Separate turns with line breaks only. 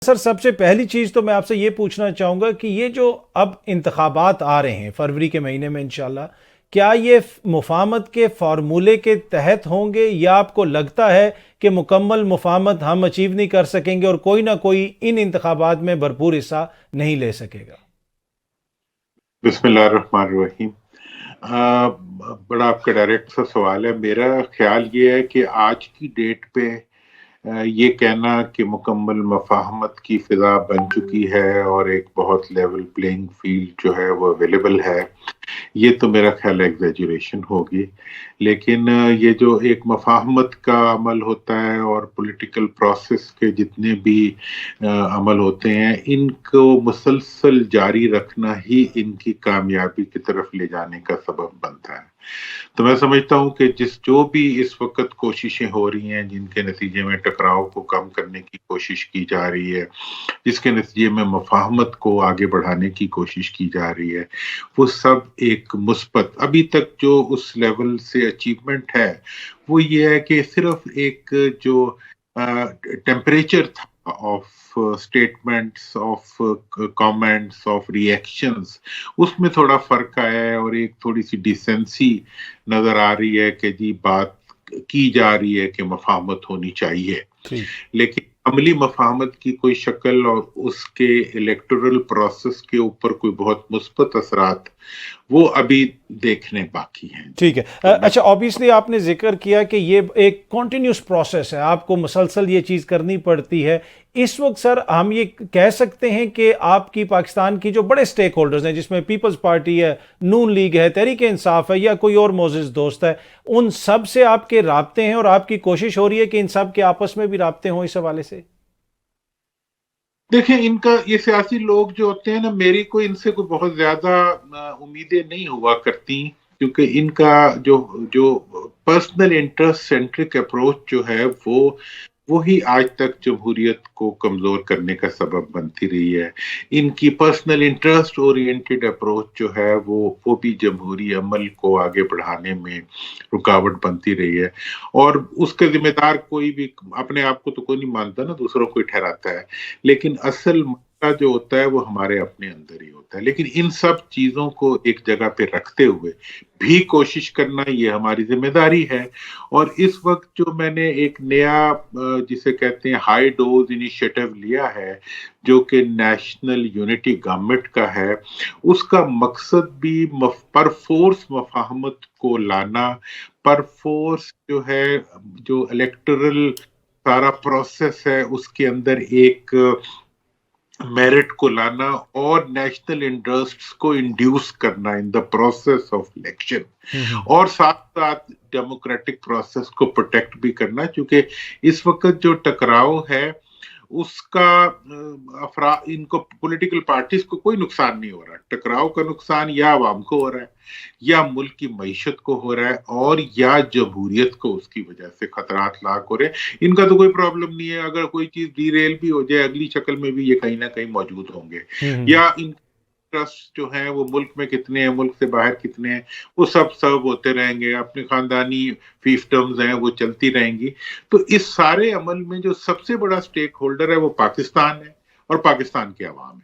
سر سب سے پہلی چیز تو میں آپ سے یہ پوچھنا چاہوں گا کہ یہ جو اب انتخابات آ رہے ہیں فروری کے مہینے میں انشاءاللہ، کیا یہ مفاہمت کے فارمولے کے تحت ہوں گے یا آپ کو لگتا ہے کہ مکمل مفاہمت ہم اچیو نہیں کر سکیں گے اور کوئی نہ کوئی ان انتخابات میں بھرپور حصہ نہیں لے سکے گا؟
بسم اللہ الرحمن الرحیم۔ بڑا آپ کا ڈائریکٹ سا سوال ہے۔ میرا خیال یہ ہے کہ آج کی ڈیٹ پہ یہ کہنا کہ مکمل مفاہمت کی فضا بن چکی ہے اور ایک بہت لیول پلینگ فیلڈ جو ہے وہ اویلیبل ہے، یہ تو میرا خیال ایگزیجریشن ہوگی۔ لیکن یہ جو ایک مفاہمت کا عمل ہوتا ہے اور پولیٹیکل پروسیس کے جتنے بھی عمل ہوتے ہیں، ان کو مسلسل جاری رکھنا ہی ان کی کامیابی کی طرف لے جانے کا سبب بنتا ہے۔ تو میں سمجھتا ہوں کہ جو بھی اس وقت کوششیں ہو رہی ہیں، جن کے نتیجے میں ٹکراؤ کو کم کرنے کی کوشش کی جا رہی ہے، جس کے نتیجے میں مفاہمت کو آگے بڑھانے کی کوشش کی جا رہی ہے، وہ سب ایک مثبت ابھی تک جو اس لیول سے اچیومنٹ ہے وہ یہ ہے کہ صرف ایک جو ٹیمپریچر تھا of statements, of comments, of reactions, اس میں تھوڑا فرق آیا ہے اور ایک تھوڑی سی ڈیسنسی نظر آ رہی ہے کہ جی بات کی جا رہی ہے کہ مفاہمت ہونی چاہیے، لیکن عملی مفاہمت کی کوئی شکل اور اس کے الیکٹورل پروسیس کے اوپر کوئی بہت مثبت اثرات وہ ابھی دیکھنے باقی ہیں۔
ٹھیک ہے۔ اچھا، آبویسلی آپ نے ذکر کیا کہ یہ ایک کنٹینیوس پروسیس ہے، آپ کو مسلسل یہ چیز کرنی پڑتی ہے۔ اس وقت سر ہم یہ کہہ سکتے ہیں کہ آپ کی پاکستان کی جو بڑے سٹیک ہولڈرز ہیں، جس میں پیپلز پارٹی ہے، نون لیگ ہے، تحریک انصاف ہے یا کوئی اور معزز دوست ہے، ان سب سے آپ کے رابطے ہیں اور آپ کی کوشش ہو رہی ہے کہ ان سب کے آپس میں بھی رابطے ہوں اس حوالے سے؟
دیکھیں، ان کا یہ سیاسی لوگ جو ہوتے ہیں نا، میری کوئی ان سے کوئی بہت زیادہ امیدیں نہیں ہوا کرتی، کیونکہ ان کا جو پرسنل انٹرسٹ سینٹرک اپروچ جو ہے وہی آج تک جمہوریت کو کمزور کرنے کا سبب بنتی رہی ہے۔ ان کی پرسنل انٹرسٹ اورینٹڈ اپروچ جو ہے وہ بھی جمہوری عمل کو آگے بڑھانے میں رکاوٹ بنتی رہی ہے، اور اس کے ذمہ دار کوئی بھی اپنے آپ کو تو کوئی نہیں مانتا نا، دوسروں کو ہی ٹھہراتا ہے، لیکن اصل مسئلہ جو ہوتا ہے وہ ہمارے اپنے اندر ہی ہوتا ہے۔ لیکن ان سب چیزوں کو ایک جگہ پہ رکھتے ہوئے بھی کوشش کرنا یہ ہماری ذمہ داری ہے۔ اور اس وقت جو میں نے ایک نیا جسے کہتے ہیں ہائی ڈوز انیشیٹو لیا ہے، جو کہ نیشنل یونٹی گورنمنٹ کا ہے، اس کا مقصد بھی پر فورس مفاہمت کو لانا، پر فورس جو ہے جو الیکٹورل سارا پروسیس ہے اس کے اندر ایک میرٹ کو لانا اور نیشنل انٹرسٹ کو انڈیوس کرنا ان دا پروسیس آف الیکشن، اور ساتھ ساتھ ڈیموکریٹک پروسیس کو پروٹیکٹ بھی کرنا، کیونکہ اس وقت جو ٹکراؤ ہے اس کا ان کو پولیٹیکل پارٹیز کو کوئی نقصان نہیں ہو رہا ہے۔ ٹکراؤ کا نقصان یا عوام کو ہو رہا ہے، یا ملک کی معیشت کو ہو رہا ہے، اور یا جمہوریت کو اس کی وجہ سے خطرات لاحق ہو رہے ہیں۔ ان کا تو کوئی پرابلم نہیں ہے، اگر کوئی چیز ڈی ریل بھی ہو جائے اگلی شکل میں بھی یہ کہیں نہ کہیں موجود ہوں گے، یا ان ٹرسٹ جو ہیں وہ ملک میں کتنے ہیں، ملک سے باہر کتنے ہیں، وہ سب ہوتے رہیں گے، اپنے خاندانی فیفٹمز ہیں وہ چلتی رہیں گی۔ تو اس سارے عمل میں جو سب سے بڑا سٹیک ہولڈر ہے وہ پاکستان ہے اور پاکستان کے عوام ہے۔